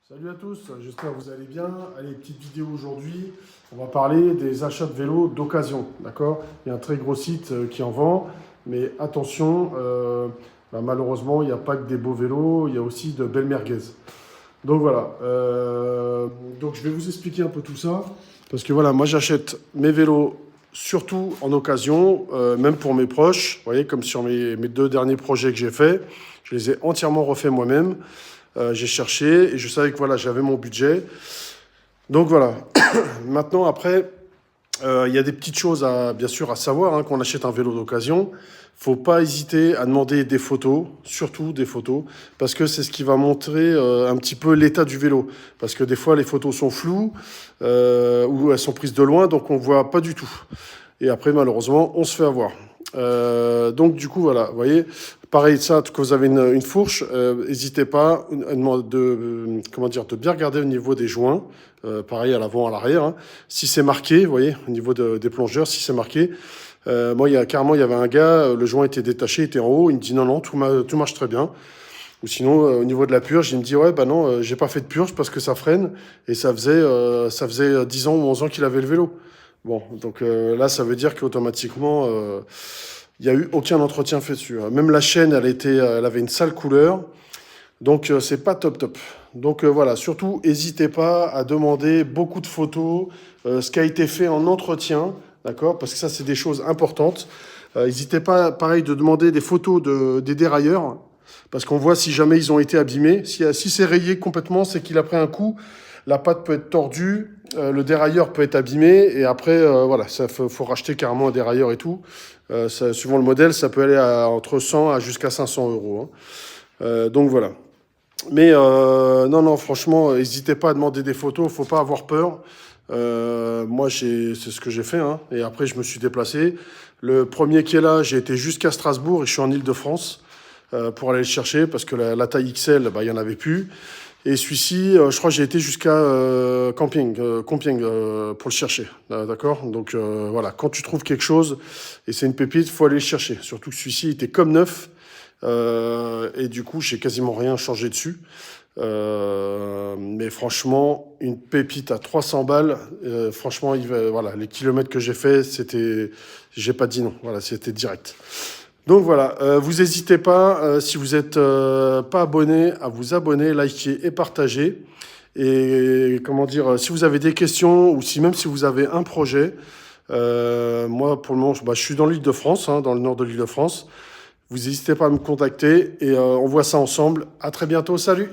Salut à tous, j'espère que vous allez bien. Allez, petite vidéo aujourd'hui. On va parler des achats de vélos d'occasion, d'accord? Il y a un très gros site qui en vend, mais attention, malheureusement, il n'y a pas que des beaux vélos, il y a aussi de belles merguez. Donc voilà, donc je vais vous expliquer un peu tout ça, parce que voilà, moi j'achète mes vélos surtout en occasion, même pour mes proches. Vous voyez, comme sur mes deux derniers projets que j'ai faits, je les ai entièrement refaits moi-même. J'ai cherché et je savais que voilà, j'avais mon budget. Donc voilà. Maintenant, après, il y a des petites choses bien sûr à savoir hein, quand on achète un vélo d'occasion. Faut pas hésiter à demander des photos, surtout des photos, parce que c'est ce qui va montrer un petit peu l'état du vélo. Parce que des fois, les photos sont floues ou elles sont prises de loin, donc on voit pas du tout. Et après, malheureusement, on se fait avoir. Donc du coup, voilà, vous voyez, pareil, ça, quand vous avez une fourche, n'hésitez pas comment dire, de bien regarder au niveau des joints, pareil à l'avant, à l'arrière, hein. Si c'est marqué, vous voyez, au niveau des plongeurs, si c'est marqué, moi, carrément, il y avait un gars, le joint était détaché, il était en haut, il me dit non, non, tout marche très bien. Ou sinon, au niveau de la purge, il me dit ouais, bah non, j'ai pas fait de purge parce que ça freine, et ça faisait 10 ans ou 11 ans qu'il avait le vélo. Bon, donc là, ça veut dire qu'automatiquement, il n'y a eu aucun entretien fait dessus, hein. Même la chaîne, elle avait une sale couleur. Donc, c'est pas top top. Donc, voilà, surtout, n'hésitez pas à demander beaucoup de photos, ce qui a été fait en entretien, d'accord? Parce que ça, c'est des choses importantes. N'hésitez pas, pareil, de demander des photos des dérailleurs, parce qu'on voit si jamais ils ont été abîmés. Si c'est rayé complètement, c'est qu'il a pris un coup. La patte peut être tordue, le dérailleur peut être abîmé, et après, voilà, ça faut racheter carrément un dérailleur et tout. Suivant le modèle, ça peut aller entre 100 à jusqu'à 500 euros, hein. Donc voilà. Mais non, non, franchement, n'hésitez pas à demander des photos, faut pas avoir peur. Moi, c'est ce que j'ai fait, hein. Et après, je me suis déplacé. Le premier qui est là, j'ai été jusqu'à Strasbourg et je suis en Île-de-France pour aller le chercher parce que la taille XL, bah, il n'y en avait plus. Et celui-ci, je crois que j'ai été jusqu'à Compiègne pour le chercher. D'accord? Donc voilà, quand tu trouves quelque chose et c'est une pépite, faut aller le chercher. Surtout que celui-ci était comme neuf. Et du coup, j'ai quasiment rien changé dessus. Mais franchement, une pépite à 300 balles, franchement, voilà, les kilomètres que j'ai fait, j'ai pas dit non. Voilà, c'était direct. Donc voilà, vous n'hésitez pas, si vous n'êtes pas abonné, à vous abonner, liker et partager. Et comment dire, si vous avez des questions ou même si vous avez un projet, moi pour le moment, je suis dans l'Île-de-France, hein, dans le nord de l'Île-de-France. Vous n'hésitez pas à me contacter et on voit ça ensemble. À très bientôt, salut!